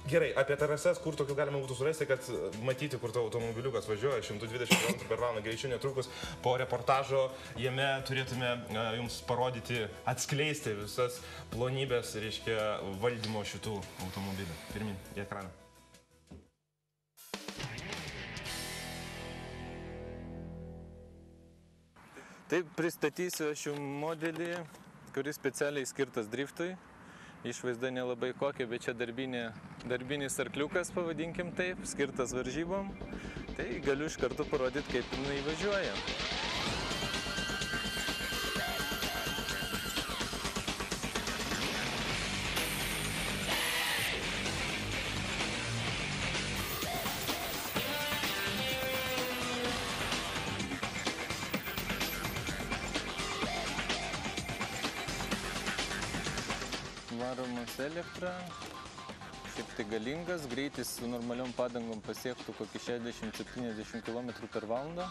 Gerai, apie terasas, kur tokių galima būtų surasti, kad matyti, kur to automobiliukas važiuoja 120 km/h greičiu netrukus. Po reportažo jame turėtume jums parodyti, atskleisti visas plonybės, reiškia, valdymo šitų automobilių. Pirmin, į ekraną. Taip, pristatysiu aš jums modelį, kuris specialiai skirtas driftui. Išvaizda nelabai kokia, bet čia darbinis arkliukas, pavadinkim taip, skirtas varžybom. Tai galiu iš karto parodyti, kaip jinai važiuoja. Varomas elektra, šiaip tai galingas, greitis su normaliom padangom pasiektų kokį 60-70 km/h.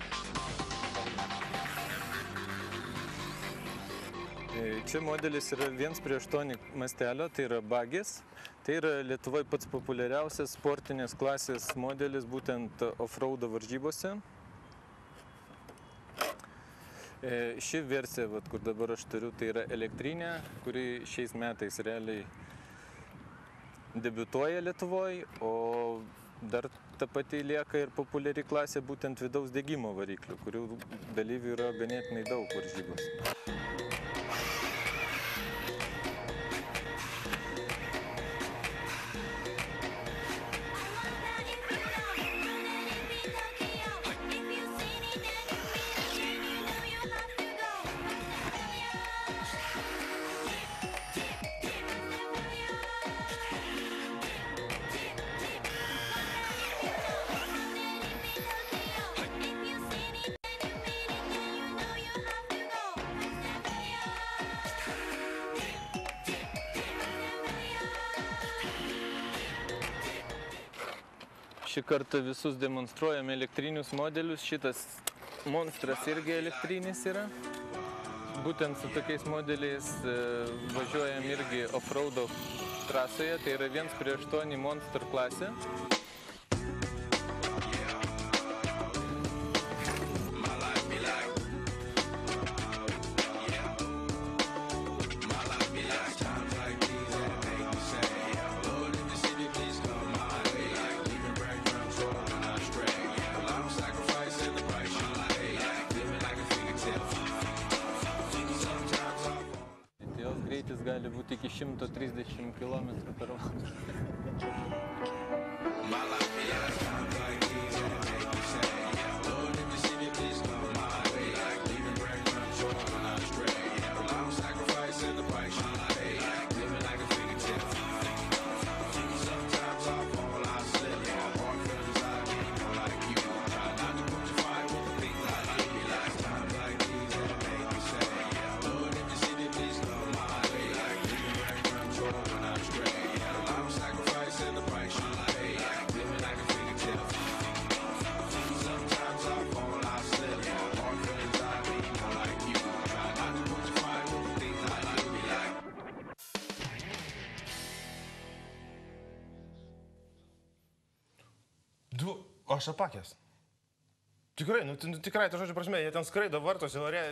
Čia modelis yra 1:8 mastelio, tai yra bagis. Tai yra Lietuvoje pats populiariausias sportinės klasės modelis būtent offroado varžybose. Ši versija, kur dabar aš turiu, tai yra elektrinė, kuri šiais metais realiai debiutuoja Lietuvoje, o dar ta pati lieka ir populiari klasė būtent vidaus degimo variklių, kurių dalyvių yra ganėtinai daug varžybos. Šį kartą visus demonstruojame elektrinius modelius. Šitas monstras irgi elektrinis yra. Būtent su tokiais modeliais važiuojam irgi offroado trasoje. Tai yra 1:8 monster klasė. Greitis gali būti iki 130 km/h. Aš apakęs. Tikrai, tikrai, to žodžio prasme, jie ten skraido vartose, ore...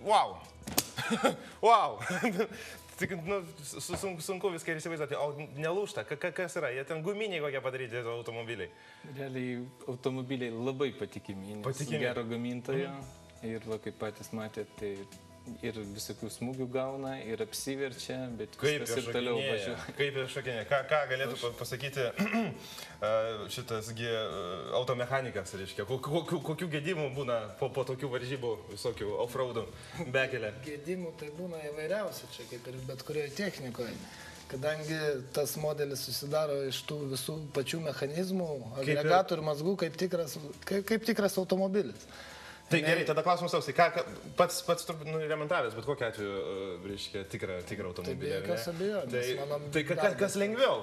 Wow! Wow! Tik, sunku viską ir įsivaizduoti. O nelūžta, kas yra? Jie ten guminiai kokie padaryti automobiliai. Realiai automobiliai labai patikimi, nes gero gamintojo. Ir va, kaip patys matėte, tai ir visokių smūgių gauna, ir apsiverčia, bet viskas ir toliau važiuoja. Kaip ir šokinėja. Ką galėtų pasakyti šitasgi automechanikas, reiškia? Kokių gedimų būna po tokių varžybų visokių off-roadų bekelė? Gedimų tai būna įvairiausių čia, kaip ir bet kurioje technikoje. Kadangi tas modelis susidaro iš tų visų pačių mechanizmų, agregatų ir mazgų, kaip tikras automobilis. Tai gerai, tada klausimas toks, pats turbūt remontavęs, bet kokiu atveju, reiškia, tikrą automobilį. Tai jokios abejonės. Tai kas lengviau?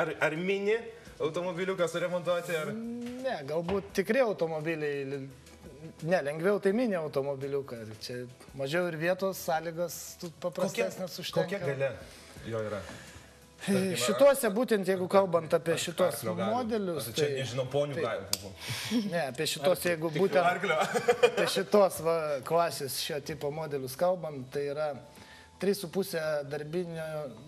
Ar mini automobiliuką suremontuoti? Ne, galbūt tikri automobiliai. Ne, lengviau tai mini automobiliuką. Čia mažiau ir vietos sąlygos paprastesnės užtenka. Kokia galia jo yra? Šituose, būtent jeigu kalbant apie šitos modelius, Čia nežinau, ponių galim. ne, apie šitos, jeigu būtent Arklio. apie šitos klasės šio tipo modelius kalbant, tai yra 3,5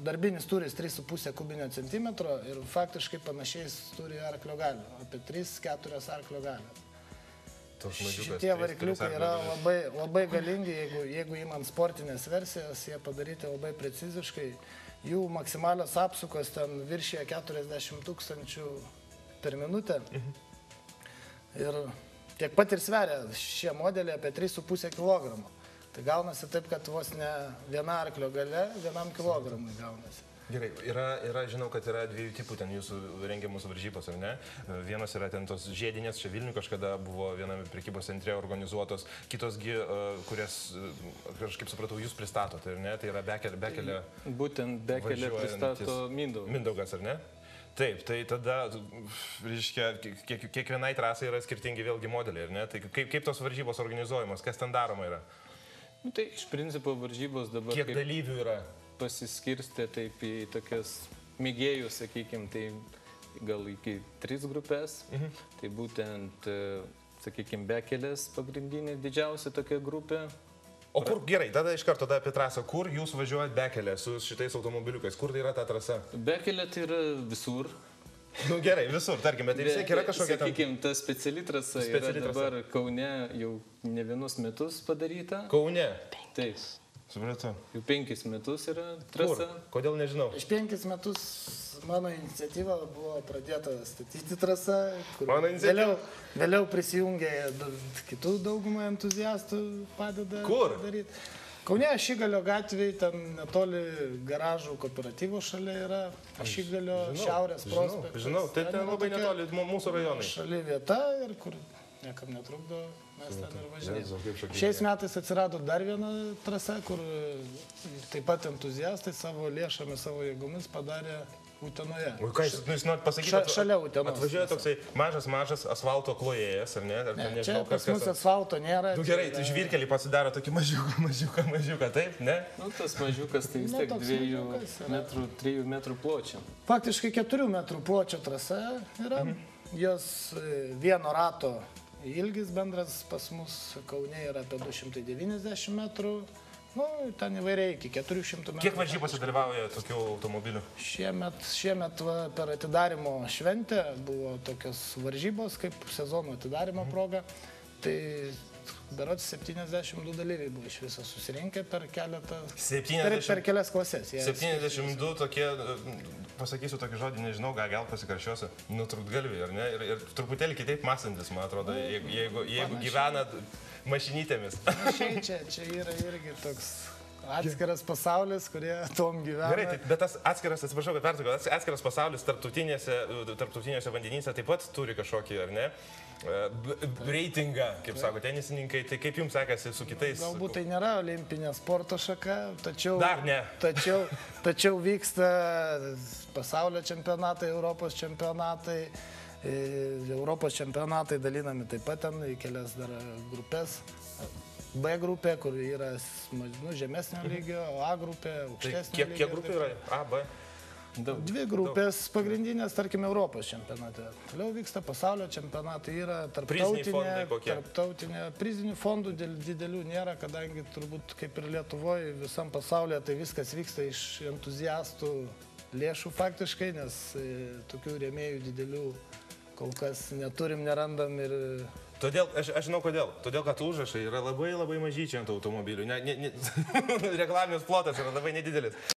darbinis turis 3,5 kubinio centimetro ir faktiškai panašiais turi arklio galių, apie 3-4 arklio galių. Šitie varikliukai yra labai galingi, jeigu įmant sportinės versijas, jie padaryti labai preciziškai. Jų maksimalios apsukos ten viršyje 40 000 per minutę. Ir tiek pat ir sveria šie modeliai apie 3,5 kg. Tai gaunasi taip, kad vos ne viena arklio gale, 1 kilogramui gaunasi. Gerai, žinau, kad yra 2 tipų ten jūsų rengiamus varžybos, ar ne? Vienas yra ten tos žiedinės, čia Vilniuje kažkada buvo viename prekybos centre organizuotos, kitosgi, kurias, kažkaip supratau, jūs pristatote, ar ne? Tai yra Bekelė. Būtent Bekelė pristato Mindaugas. Mindaugas, ar ne? Taip, tai tada, reiškia, kiekvienai trasai yra skirtingi vėlgi modeliai, ar ne? Tai kaip tos varžybos organizuojamos, kas ten daroma yra? Tai iš principo varžybos dabar... Kiek dalyvių yra? Pasiskirstė taip į tokias mėgėjų, sakykime, tai gal iki 3 grupės. Tai būtent, sakykime, Bekelės pagrindinė didžiausia tokia grupė. O kur, gerai, tada iš karto apie trasą. Kur jūs važiuojat Bekelę su šitais automobiliukais? Kur tai yra ta trasa? Bekelė tai yra visur. Nu gerai, visur, tarkime, tai vis tiek yra kažkokia... Sakykime, ta speciali trasa yra dabar Kaune jau ne vienus metus padaryta. Kaune? Taip. Supratau. Jau 5 metus yra trasa. Kur? Kodėl nežinau? Prieš 5 metus mano iniciatyva buvo pradėta statyti trasą, kur vėliau prisijungė kitų daugumą entuziastų padeda daryti. Kaune Ašigalio gatvėje, ten netoli garažų kooperatyvo šalia yra Ašigalio šiaurės prospektas. Žinau, tai ten labai netoli mūsų rajonai. Šalia vieta ir kur niekam netrukdo, mes ten ir važinėjame. Šiais metais atsirado dar viena trasa, kur taip pat entuziastai savo lėšomis, savo jėgomis padarė Utenoje. O ką jūs norite pasakyti? Šalia Utenos. Atvažiuoja toksai mažas asfalto klojėjas, ar ne? Čia pas mus asfalto nėra. Nu gerai, tai žvyrkelį pasidaro tokį mažiuką, taip, ne? Nu, tas mažiukas tai vis tiek 2 metrų, 3 metrų pločio. Faktiškai 4 metrų pločio trasa yra. Jos vieno rato ilgis bendras pas mus Kaune yra apie 290 metrų. Nu, ten įvairiai iki 400 metrų. Kiek varžybose dalyvauja tokių automobilių? Šiemet per atidarimo šventę buvo tokios varžybos, kaip sezono atidarimo proga. Tai berods 72 dalyviai buvo iš viso susirinkę per kelias klasės. 72 tokie, pasakysiu tokį žodį, nežinau, gal pasikaršiuosiu, nutrūktgalviai, ar ne? Ir truputėlį kitaip mąstantis, man atrodo, jeigu gyvenat mašinytėmis. Čia yra irgi toks atskiras pasaulis, kurie tom gyvena. Gerai, bet tas atskiras, atsiprašau, kad pertraukiau, atskiras pasaulis tarptautinėse vandenyse taip pat turi kažkokį, ar ne, reitingą, kaip sako tenisininkai, tai kaip jums sekasi su kitais? Galbūt tai nėra olimpinė sporto šaka, tačiau... Dar ne. Tačiau vyksta pasaulio čempionatai, Europos čempionatai. Europos čempionatai dalinami taip pat ten į kelias dar grupės. B grupė, kur yra žemesnio lygio, A grupė, aukštesnio lygio. Kiek grupė yra? A, B? 2 grupės pagrindinės, tarkim, Europos čempionate. Toliau vyksta pasaulio čempionatai, yra tarptautinė. Prizinių fondų didelių nėra, kadangi turbūt kaip ir Lietuvoje, visam pasaulyje tai viskas vyksta iš entuziastų lėšų faktiškai, nes tokių rėmėjų didelių kol kas neturim, nerandam ir... Todėl, aš žinau kodėl. Todėl, kad užrašai yra labai mažyčiai ant automobilių. Reklaminis plotas yra labai nedidelis.